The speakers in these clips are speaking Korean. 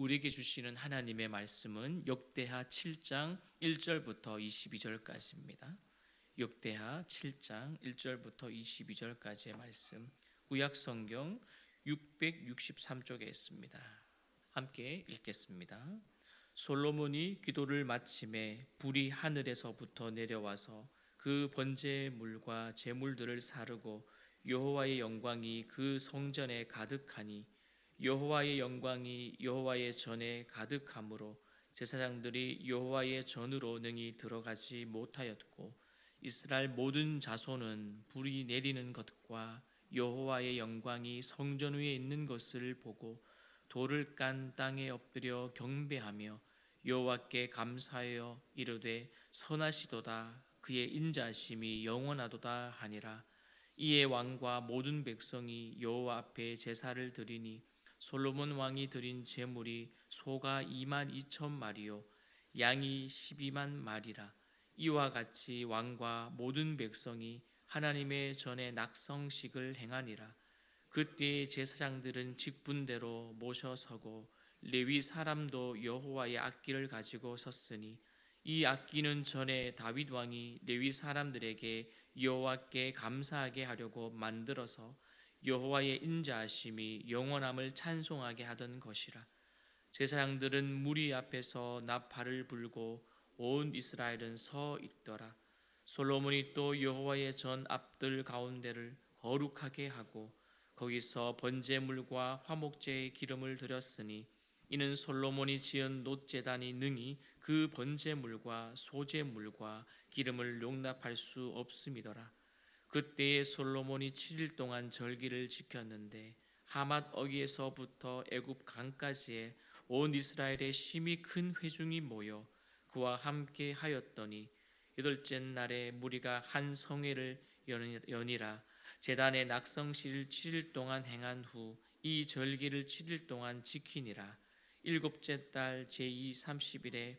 우리에게 주시는 하나님의 말씀은 역대하 7장 1절부터 22절까지입니다. 역대하 7장 1절부터 22절까지의 말씀, 구약성경 663쪽에 있습니다. 함께 읽겠습니다. 솔로몬이 기도를 마침에 불이 하늘에서부터 내려와서 그 번제물과 제물들을 사르고 여호와의 영광이 그 성전에 가득하니 여호와의 영광이 여호와의 전에 가득하므로 제사장들이 여호와의 전으로 능히 들어가지 못하였고 이스라엘 모든 자손은 불이 내리는 것과 여호와의 영광이 성전 위에 있는 것을 보고 돌을 깐 땅에 엎드려 경배하며 여호와께 감사하여 이르되 선하시도다 그의 인자하심이 영원하도다 하니라. 이에 왕과 모든 백성이 여호와 앞에 제사를 드리니 솔로몬 왕이 드린 제물이 소가 22,000마리요 양이 12만 마리라. 이와 같이 왕과 모든 백성이 하나님의 전에 낙성식을 행하니라. 그때 제사장들은 직분대로 모셔 서고 레위 사람도 여호와의 악기를 가지고 섰으니 이 악기는 전에 다윗 왕이 레위 사람들에게 여호와께 감사하게 하려고 만들어서 여호와의 인자하심이 영원함을 찬송하게 하던 것이라. 제사장들은 무리 앞에서 나팔을 불고 온 이스라엘은 서 있더라. 솔로몬이 또 여호와의 전 앞들 가운데를 거룩하게 하고 거기서 번제물과 화목제의 기름을 드렸으니 이는 솔로몬이 지은 놋제단이 능히 그 번제물과 소제물과 기름을 용납할 수 없음이더라. 그때에 솔로몬이 7일 동안 절기를 지켰는데 하맛 어귀에서부터 애굽 강까지에 온 이스라엘의 심히 큰 회중이 모여 그와 함께 하였더니 여덟째 날에 무리가 한 성회를 여니라. 제단의 낙성식을 7일 동안 행한 후 이 절기를 7일 동안 지키니라. 일곱째 달 제2 30일에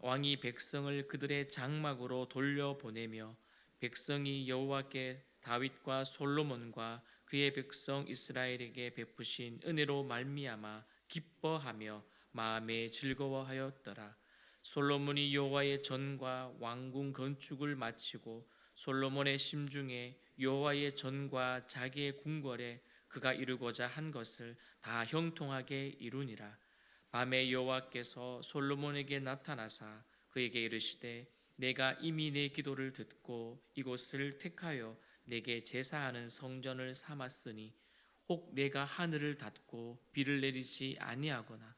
왕이 백성을 그들의 장막으로 돌려보내며 백성이 여호와께 다윗과 솔로몬과 그의 백성 이스라엘에게 베푸신 은혜로 말미암아 기뻐하며 마음에 즐거워하였더라. 솔로몬이 여호와의 전과 왕궁 건축을 마치고 솔로몬의 심중에 여호와의 전과 자기의 궁궐에 그가 이루고자 한 것을 다 형통하게 이루니라. 밤에 여호와께서 솔로몬에게 나타나사 그에게 이르시되 내가 이미 내 기도를 듣고 이곳을 택하여 내게 제사하는 성전을 삼았으니 혹 내가 하늘을 닫고 비를 내리지 아니하거나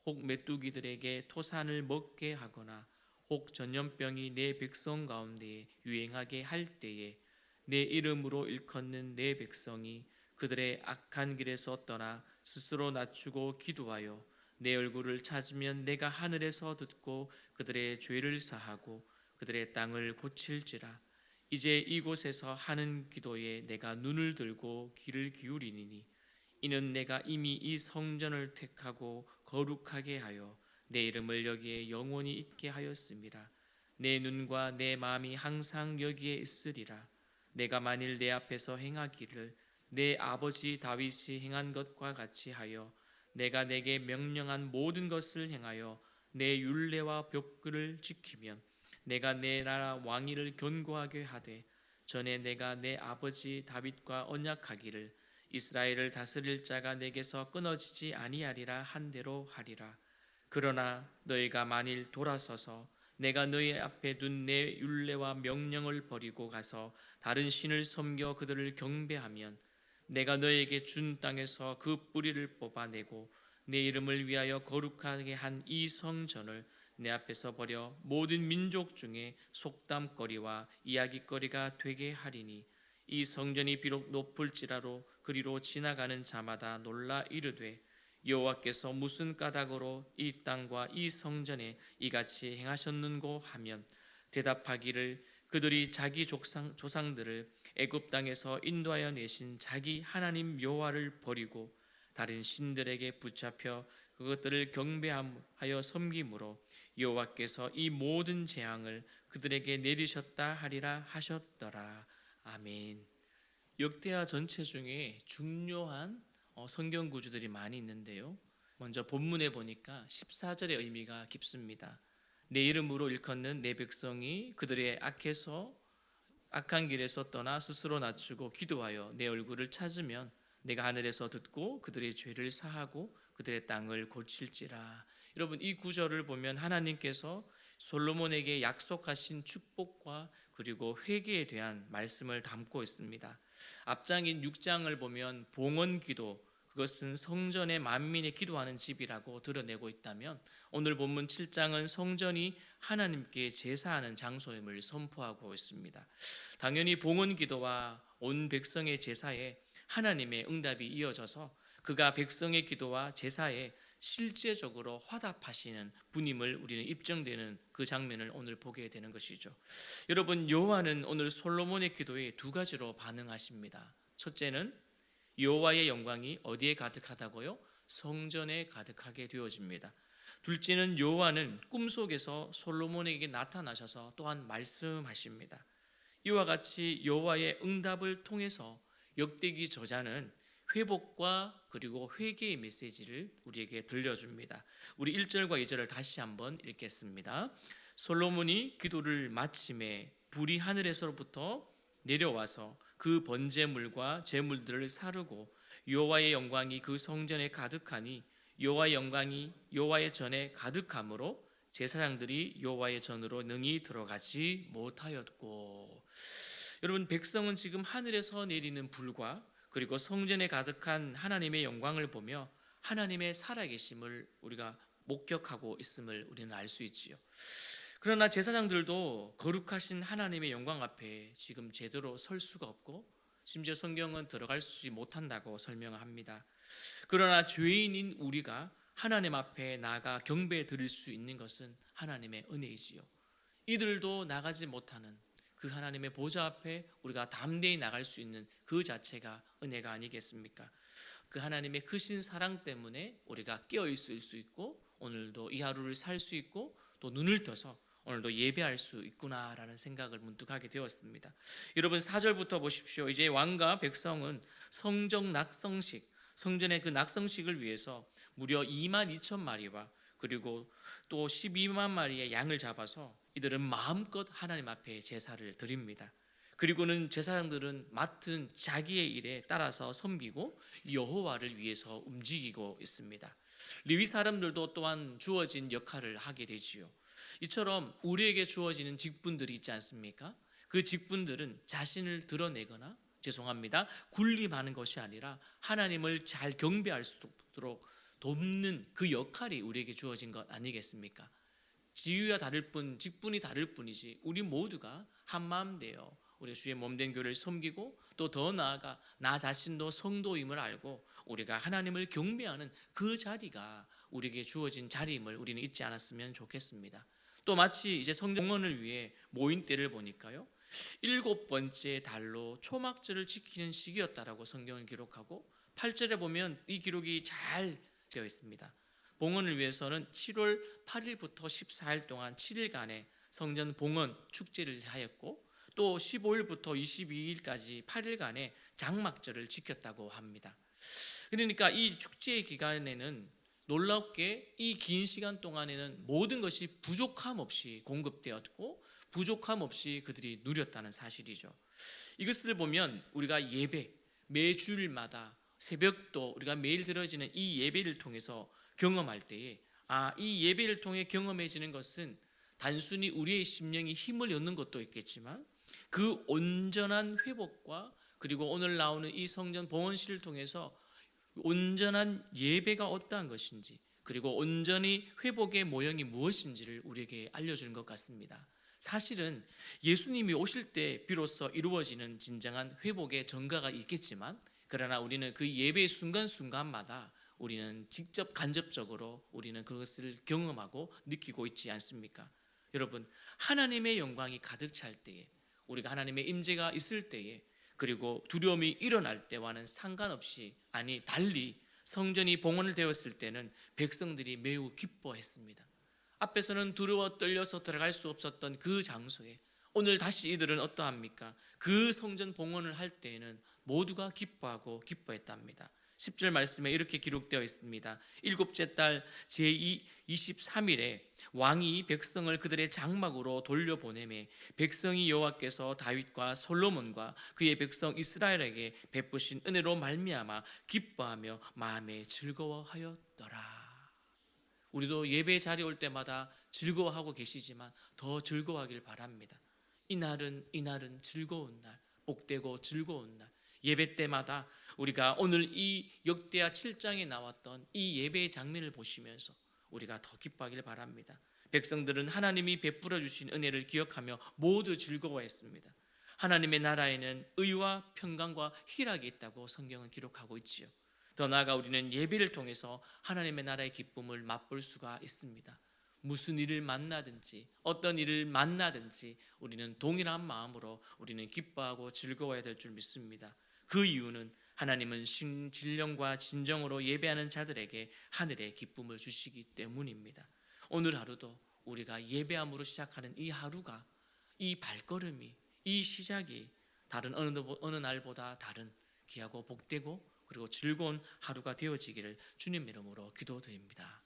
혹 메뚜기들에게 토산을 먹게 하거나 혹 전염병이 내 백성 가운데에 유행하게 할 때에 내 이름으로 일컫는 내 백성이 그들의 악한 길에서 떠나 스스로 낮추고 기도하여 내 얼굴을 찾으면 내가 하늘에서 듣고 그들의 죄를 사하고 그들의 땅을 고칠지라. 이제 이곳에서 하는 기도에 내가 눈을 들고 귀를 기울이니 이는 내가 이미 이 성전을 택하고 거룩하게 하여 내 이름을 여기에 영원히 있게 하였습니다. 내 눈과 내 마음이 항상 여기에 있으리라. 내가 만일 내 앞에서 행하기를 내 아버지 다윗이 행한 것과 같이 하여 내가 내게 명령한 모든 것을 행하여 내 율례와 벽글을 지키면 내가 내 나라 왕위를 견고하게 하되 전에 내가 내 아버지 다윗과 언약하기를 이스라엘을 다스릴 자가 내게서 끊어지지 아니하리라 한 대로 하리라. 그러나 너희가 만일 돌아서서 내가 너희 앞에 둔 내 율례와 명령을 버리고 가서 다른 신을 섬겨 그들을 경배하면 내가 너희에게 준 땅에서 그 뿌리를 뽑아내고 내 이름을 위하여 거룩하게 한 이 성전을 내 앞에서 버려 모든 민족 중에 속담거리와 이야기거리가 되게 하리니 이 성전이 비록 높을지라도 그리로 지나가는 자마다 놀라 이르되 여호와께서 무슨 까닭으로 이 땅과 이 성전에 이같이 행하셨는고 하면 대답하기를 그들이 자기 조상들을 애굽 땅에서 인도하여 내신 자기 하나님 여호와를 버리고 다른 신들에게 붙잡혀 그것들을 경배하여 섬김으로 여호와께서 이 모든 재앙을 그들에게 내리셨다 하리라 하셨더라. 아멘. 역대하 전체 중에 중요한 성경 구주들이 많이 있는데요. 먼저 본문에 보니까 14절의 의미가 깊습니다. 내 이름으로 일컫는 내 백성이 그들의 악한 길에서 떠나 스스로 낮추고 기도하여 내 얼굴을 찾으면 내가 하늘에서 듣고 그들의 죄를 사하고 그들의 땅을 고칠지라. 여러분, 이 구절을 보면 하나님께서 솔로몬에게 약속하신 축복과 그리고 회개에 대한 말씀을 담고 있습니다. 앞장인 6장을 보면 봉헌기도, 그것은 성전에 만민이 기도하는 집이라고 드러내고 있다면, 오늘 본문 7장은 성전이 하나님께 제사하는 장소임을 선포하고 있습니다. 당연히 봉헌기도와 온 백성의 제사에 하나님의 응답이 이어져서 그가 백성의 기도와 제사에 실제적으로 화답하시는 분임을 우리는 입증되는 그 장면을 오늘 보게 되는 것이죠. 여러분, 여호와는 오늘 솔로몬의 기도에 두 가지로 반응하십니다. 첫째는 여호와의 영광이 어디에 가득하다고요? 성전에 가득하게 되어집니다. 둘째는 여호와는 꿈속에서 솔로몬에게 나타나셔서 또한 말씀하십니다. 이와 같이 여호와의 응답을 통해서 역대기 저자는 회복과 그리고 회개의 메시지를 우리에게 들려줍니다. 우리 1절과 2절을 다시 한번 읽겠습니다. 솔로몬이 기도를 마침에 불이 하늘에서부터 내려와서 그 번제물과 제물들을 사르고 여호와의 영광이 그 성전에 가득하니 여호와의 영광이 여호와의 전에 가득하므로 제사장들이 여호와의 전으로 능히 들어가지 못하였고. 여러분, 백성은 지금 하늘에서 내리는 불과 그리고 성전에 가득한 하나님의 영광을 보며 하나님의 살아계심을 우리가 목격하고 있음을 우리는 알 수 있지요. 그러나 제사장들도 거룩하신 하나님의 영광 앞에 지금 제대로 설 수가 없고, 심지어 성경은 들어갈 수 못한다고 설명합니다. 그러나 죄인인 우리가 하나님 앞에 나아가 경배 드릴 수 있는 것은 하나님의 은혜이지요. 이들도 나가지 못하는 그 하나님의 보좌 앞에 우리가 담대히 나갈 수 있는 그 자체가 은혜가 아니겠습니까? 그 하나님의 크신 사랑 때문에 우리가 깨어 있을 수 있고, 오늘도 이 하루를 살 수 있고, 또 눈을 떠서 오늘도 예배할 수 있구나라는 생각을 문득 하게 되었습니다. 여러분, 4절부터 보십시오. 이제 왕과 백성은 성전 성전의 그 낙성식을 위해서 무려 22,000마리와 그리고 또 12만 마리의 양을 잡아서 이들은 마음껏 하나님 앞에 제사를 드립니다. 그리고는 제사장들은 맡은 자기의 일에 따라서 섬기고 여호와를 위해서 움직이고 있습니다. 레위 사람들도 또한 주어진 역할을 하게 되지요. 이처럼 우리에게 주어지는 직분들이 있지 않습니까? 그 직분들은 자신을 드러내거나 군림하는 것이 아니라 하나님을 잘 경배할 수 있도록 돕는 그 역할이 우리에게 주어진 것 아니겠습니까? 지위가 다를 뿐, 직분이 다를 뿐이지 우리 모두가 한마음 되어 우리 주의 몸된 교회를 섬기고, 또 더 나아가 나 자신도 성도임을 알고 우리가 하나님을 경배하는 그 자리가 우리에게 주어진 자리임을 우리는 잊지 않았으면 좋겠습니다. 또 마치 이제 성전 봉헌을 위해 모인 때를 보니까요, 7번째 달로 초막절을 지키는 시기였다라고 성경을 기록하고, 8절에 보면 이 기록이 잘 되어 있습니다. 봉헌을 위해서는 7월 8일부터 14일 동안 7일간의 성전 봉헌 축제를 하였고, 또 15일부터 22일까지 8일간의 장막절을 지켰다고 합니다. 그러니까 이 축제의 기간에는 놀랍게 이 긴 시간 동안에는 모든 것이 부족함 없이 공급되었고, 부족함 없이 그들이 누렸다는 사실이죠. 이것을 보면 우리가 예배, 매주일마다 새벽도 우리가 매일 드려지는 이 예배를 통해서 경험할 때에, 이 예배를 통해 경험해지는 것은 단순히 우리의 심령이 힘을 얻는 것도 있겠지만, 그 온전한 회복과 그리고 오늘 나오는 이 성전 봉헌식을 통해서 온전한 예배가 어떠한 것인지, 그리고 온전히 회복의 모형이 무엇인지를 우리에게 알려주는 것 같습니다. 사실은 예수님이 오실 때 비로소 이루어지는 진정한 회복의 전가가 있겠지만, 그러나 우리는 그 예배의 순간순간마다 우리는 직접 간접적으로 우리는 그것을 경험하고 느끼고 있지 않습니까? 여러분, 하나님의 영광이 가득 찰 때에, 우리가 하나님의 임재가 있을 때에, 그리고 두려움이 일어날 때와는 상관없이, 달리 성전이 봉헌을 되었을 때는 백성들이 매우 기뻐했습니다. 앞에서는 두려워 떨려서 들어갈 수 없었던 그 장소에 오늘 다시 이들은 어떠합니까? 그 성전 봉헌을 할 때에는 모두가 기뻐하고 기뻐했답니다. 10절 말씀에 이렇게 기록되어 있습니다. 일곱째 달 제23일에 왕이 백성을 그들의 장막으로 돌려보내매 백성이 여호와께서 다윗과 솔로몬과 그의 백성 이스라엘에게 베푸신 은혜로 말미암아 기뻐하며 마음에 즐거워하였더라. 우리도 예배 자리에 올 때마다 즐거워하고 계시지만 더 즐거워하길 바랍니다. 이날은 즐거운 날, 복되고 즐거운 날. 예배 때마다 우리가 오늘 이 역대하 7장에 나왔던 이 예배의 장면을 보시면서 우리가 더 기뻐하길 바랍니다. 백성들은 하나님이 베풀어 주신 은혜를 기억하며 모두 즐거워했습니다. 하나님의 나라에는 의와 평강과 희락이 있다고 성경은 기록하고 있지요. 더 나아가 우리는 예배를 통해서 하나님의 나라의 기쁨을 맛볼 수가 있습니다. 무슨 일을 만나든지 어떤 일을 만나든지 우리는 동일한 마음으로 우리는 기뻐하고 즐거워야 될 줄 믿습니다. 그 이유는 하나님은 진령과 진정으로 예배하는 자들에게 하늘의 기쁨을 주시기 때문입니다. 오늘 하루도 우리가 예배함으로 시작하는 이 하루가, 이 발걸음이, 이 시작이 다른 어느 날보다 다른 귀하고 복되고 그리고 즐거운 하루가 되어지기를 주님 이름으로 기도드립니다.